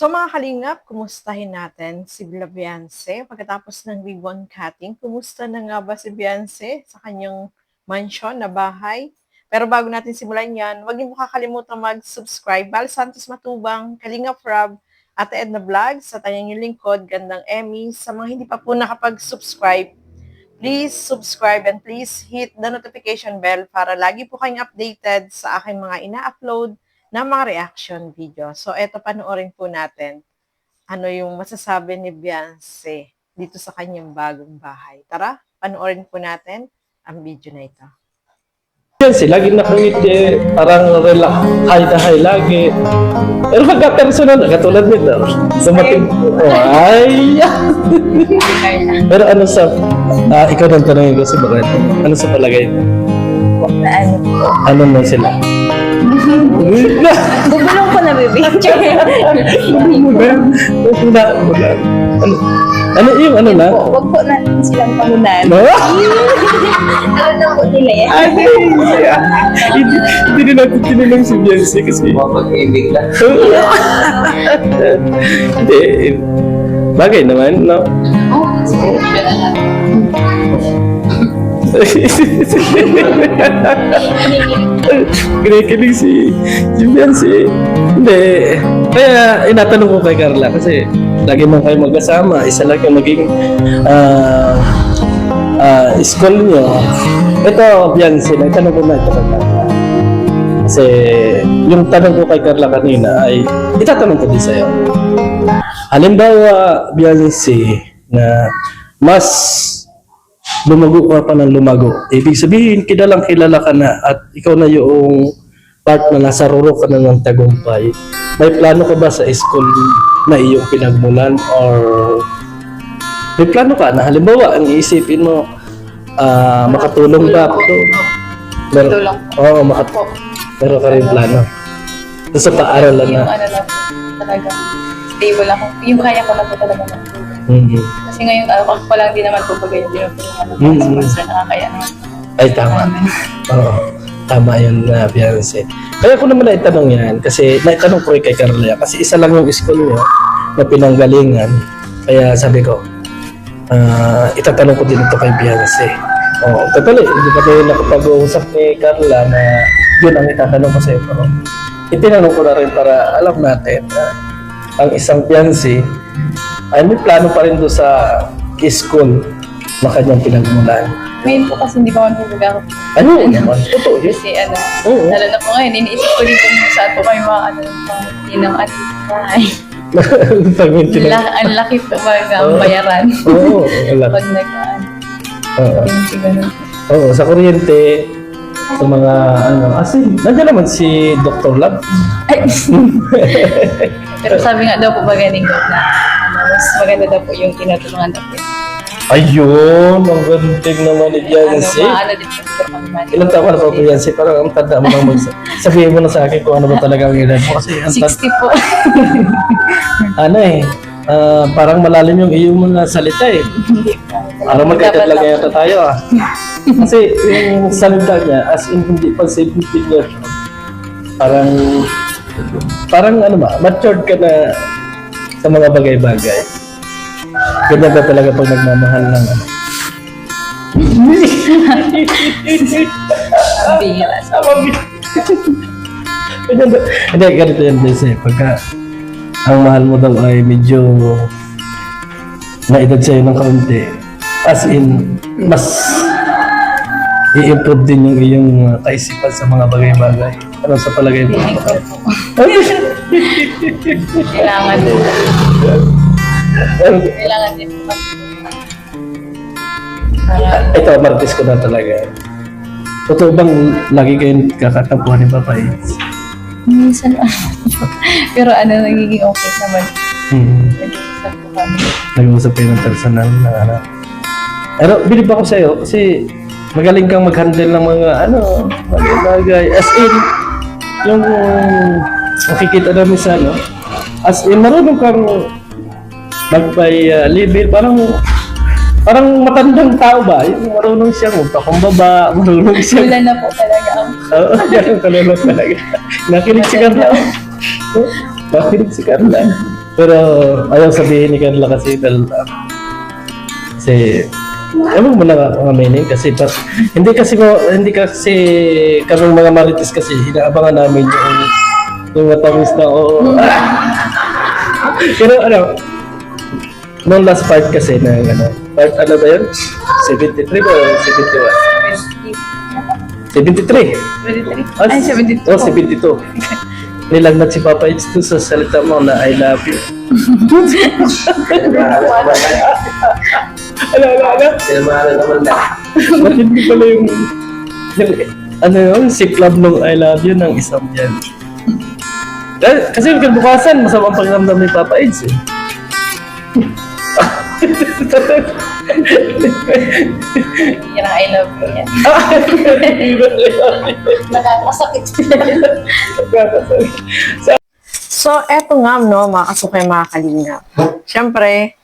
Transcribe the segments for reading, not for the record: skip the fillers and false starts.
So mga kalingap, kumustahin natin si Beyonce pagkatapos ng ribbon cutting. Kumusta na nga ba si Beyonce sa kanyang mansion na bahay? Pero bago natin simulan yan, huwag niyo kakalimutan mag-subscribe. Bal Santos Matubang, Kalingap Rob, Ate Edna Vlogs, sa tanyang yung lingkod, Gandang Emmy. Sa mga hindi pa po nakapag-subscribe, please subscribe and please hit the notification bell para lagi po kayong updated sa aking mga ina-upload na mga reaction video. So, eto, panoorin po natin ano yung masasabi ni Beyonce dito sa kanyang bagong bahay. Tara, panoorin po natin ang video na ito. Beyonce, lagi nakangiti, parang relax, high na high lagi. Pero pagka personal, katulad nito, dumating, ay! Pero ano sa, ikaw nang tanongin ko si bakit? Ano sa palagay? Ano na sila? Bubulong ko na, baby. Ano yung ano na? Huwag po natin silang pangunan. No? Alam na po nila yan. Hindi na natin tinanong si Beyonce kasi Mapag-ibig lang. Hindi. Bagay naman, no? Kinikilig si Beyonce. Hindi. Kaya inatanong ko kay Carla kasi lagi man kayo magkasama. Isa lang yung maging school niyo. Ito, Beyonce, nagtanong ko na ito kay Carla. Kasi yung tanong ko kay Carla kanina ay itatanong ko din sa'yo. Halimbawa, Beyonce, na mas lumago ka pa ng lumago. Ibig sabihin, kilalang kilala ka na at ikaw na yung part na nasa ruro ka na ng tagumpay. May plano ka ba sa school na iyong pinagmulan or may plano ka na halimbawa ang iisipin mo makatulong ba ito? Makatulong. Oo, meron ka rin plano. Sa paaralan Yung na. ano lang po, talaga. Stable ako. Yung kaya ko na po talaga magtulong. Kasi ngayon, ako lang din naman po pag yung tinutulungan ko. Kasi mas nakakaya naman. Ay, tama. Oo. Tama yun na Beyonce. Kaya ko naman naitanong yan kasi naitanong ko rin kay Carla kasi isa lang yung school niya na pinanggalingan. Kaya sabi ko, itatanong ko din ito kay Beyonce. Oo, totally. Hindi pa tayo nakapag-uusap ni Carla na yun ang itatanong ko sa'yo. Pero itinanong ko na rin para alam natin na ang isang Beyonce ay may plano pa rin doon sa school na kanyang pinagmulan. Ngayon po kasi hindi pa man po ako. Ano naman? Totoo yun. Kasi ano, Oo. lalo na po ngayon, iniisip ko din kung saan po kayo mga ano, mga tinang at bahay. Ang laki po ba ang bayaran? Oo, wala. Pag nag-aan. Oo. Ganun. Oo, sa kuryente, sa mga ano, nandiyan naman si Dr. Lab. Pero sabi nga daw po ba ganing na mas maganda daw po yung tinutulungan natin. Ayun, ang ganting naman ni Beyonce. Ano din po sa pangmani. Ilang taon na po Beyonce? Parang ang tanda mo lang sabihin mo na sa akin kung ano ba talaga ang edad mo. Kasi ang 60 po. ano parang malalim yung iyong mga salita eh. Parang magkakit lang yata tayo Kasi yung salita niya, as in hindi pa 17 years old. Parang ano ba, matured ka na sa mga bagay-bagay. Ganyan ba talaga pag nagmamahal ng ano? Bihira. Hindi, ganito yan kasi pagka ang mahal mo daw ay medyo naedad sa'yo ng kaunti, as in, mas i-improve din yung iyong kaisipan sa mga bagay-bagay. Ano sa palagay mo? Feeling ko po. Kailangan din. Kailangan din po. Ito, martis ko na talaga. Totoo bang lagi kayong kakatampuhan ni Papa? Minsan pero ano, nagiging okay naman. Nag-iisap po kami. Nag-uusap kayo ng personal na ano. Pero bilib ako sa'yo kasi magaling kang mag-handle ng mga bagay. As in, yung makikita namin sa as in, marunong kang magpay-live. Parang matandang tao ba? Yung marunong siyang magpakumbaba, marunong siyang... Wala na po talaga ako. Oo, ganun talaga. Nakinig si Carla. Nakinig si Carla. Pero ayaw sabihin ni Carla kasi kasi ewan mo na nga aminin kasi hindi kasi kaming mga marites kasi inaabangan namin yung matamis na oo. Pero ano, nung last part kasi na part ano ba yun? 73 ba o 71? 73. 23. Ay, 72. Oh, 72. Nilagnat si Papa It's dun sa salita mo na I love you. Ano? Ba't hindi pala yung ano yun, si club nung I love you ng isang yan. Kasi kinabukasan, masamang pakiramdam ni Papa It's eh. Yan ang I love you yan. Nakakasakit. So, eto nga, no, mga kasukay, mga kalingap. Siyempre,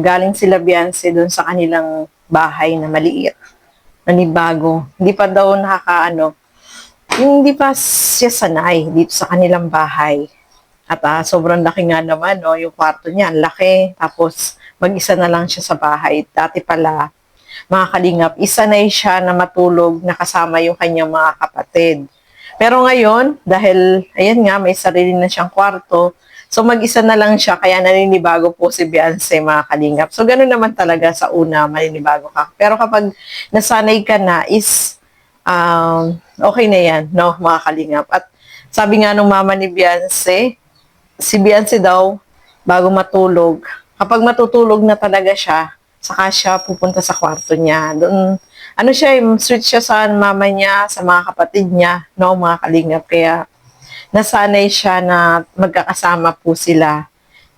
galing sila Beyonce doon sa kanilang bahay na maliit, nanibago. Hindi pa daw yung hindi pa siya sanay dito sa kanilang bahay. At sobrang laki nga naman, no, yung kwarto niya, ang laki. Tapos, mag-isa na lang siya sa bahay. Dati pala, mga kalingap, isanay siya na matulog na kasama yung kanyang mga kapatid. Pero ngayon, dahil, ayan nga, may sarili na siyang kwarto, so mag-isa na lang siya, kaya naninibago po si Beyonce, mga kalingap. So, ganun naman talaga sa una, maninibago ka. Pero kapag nasanay ka na, is, okay na yan, no, mga kalingap. At sabi nga nung mama ni Beyonce, si Beyonce daw, bago matulog, kapag matutulog na talaga siya, saka siya pupunta sa kwarto niya. Doon, sweet siya sa mama niya, sa mga kapatid niya, no, mga kalingap. Kaya, nasanay siya na magkakasama po sila.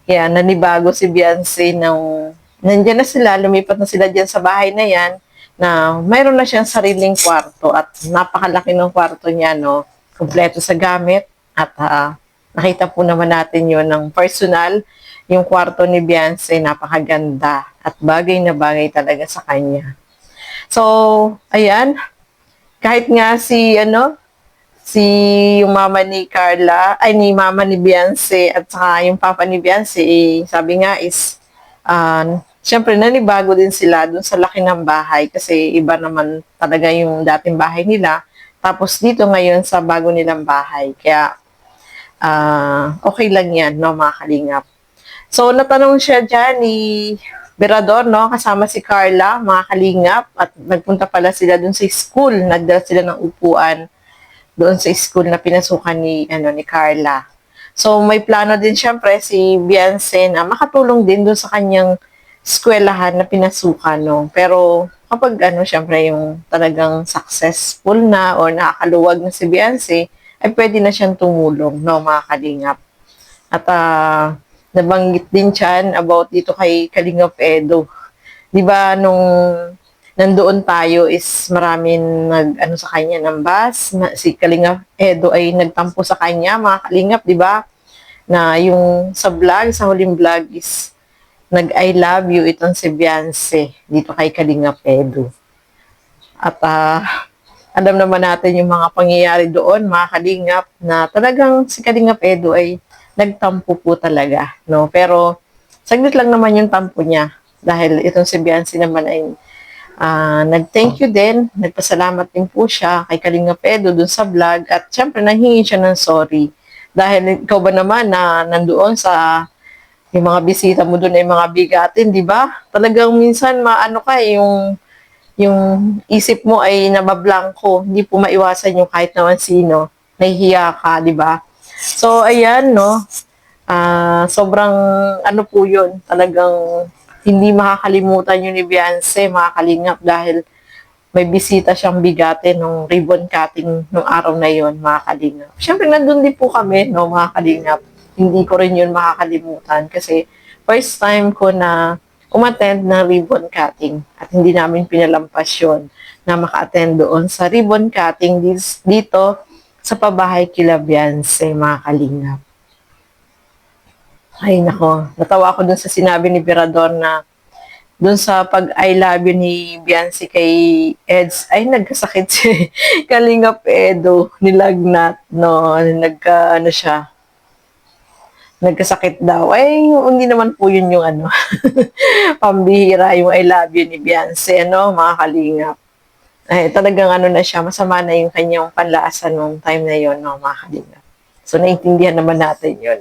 Kaya, nanibago si Beyonce nung nandiyan na sila, lumipat na sila dyan sa bahay na yan, na mayroon na siyang sariling kwarto at napakalaki ng kwarto niya, no, kumpleto sa gamit at nakita po naman natin yon ng personal. Yung kwarto ni Beyonce, napakaganda at bagay na bagay talaga sa kanya. So, ayan, kahit nga yung mama ni Carla, ni mama ni Beyonce at saka yung papa ni Beyonce, sabi nga is, syempre nanibago din sila dun sa laki ng bahay kasi iba naman talaga yung dating bahay nila. Tapos dito ngayon sa bago nilang bahay. Kaya, okay lang yan, no, mga kalingap. So, natanong siya dyan ni Berador, no, kasama si Carla, mga kalingap, at nagpunta pala sila dun sa school. Nagdala sila ng upuan doon sa school na pinasukan ni Carla. So, may plano din syempre si Beyonce na makatulong din doon sa kanyang eskwelahan na pinasukan, no. Pero, kapag syempre yung talagang successful na o nakakaluwag na si Beyonce, ay pwede na siyang tumulong, no, mga kalingap. At, nabanggit din siya about dito kay Kalingap Edo. Di ba nung nandoon tayo is maraming sa kanya ng bus, si Kalingap Edo ay nagtampo sa kanya, mga kalingap, di ba? Na yung sa huling vlog is nag-I love you itong si Beyonce dito kay Kalingap Edo. At alam naman natin yung mga pangyayari doon, mga kalingap, na talagang si Kalingap Edo ay nagtampo po talaga, no? Pero, saglit lang naman yung tampo niya. Dahil itong si Beyonce naman ay nag-thank you din, nagpasalamat din po siya kay Kalingap Edo dun sa vlog. At syempre, nanghingi siya ng sorry. Dahil ikaw ba naman na nandoon sa yung mga bisita mo doon ay mga bigatin, di ba? Talagang minsan yung isip mo ay nabablangko. Hindi po maiwasan yung kahit naman sino. Nahihiya ka, di ba? So, ayan, no, sobrang, po yun, talagang hindi makakalimutan yun ni Beyonce, mga kalingap, dahil may bisita siyang bigatin nung ribbon cutting nung araw na yun, mga kalingap. Siyempre, nandun din po kami, no, mga kalingap. Hindi ko rin yun makakalimutan kasi first time ko na umattend ng ribbon cutting at hindi namin pinalampas yun na maka-attend doon sa ribbon cutting dito sa pabahay kila Beyonce, mga kalingap. Ay, nako. Natawa ako dun sa sinabi ni Berador na dun sa pag-I love you ni Beyonce kay Eds, ay nagkasakit si Kalingap Edo, nilagnat, no, siya. nagkasakit daw. Ay, hindi naman po yun yung ano, pambihira yung I love you ni Beyonce, ano, mga kalingap. Ay, talagang ano na siya, masama na yung kanyang panlasa nung time na yon, no, mga kalingap. So, naiintindihan naman natin yun.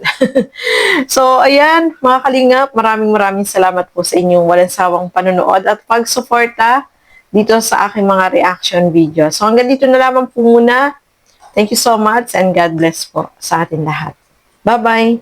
So, ayan, mga kalingap, maraming salamat po sa inyong walang sawang panonood at pagsuporta dito sa aking mga reaction video. So, hanggang dito na lamang po muna. Thank you so much and God bless po sa atin lahat. Bye-bye!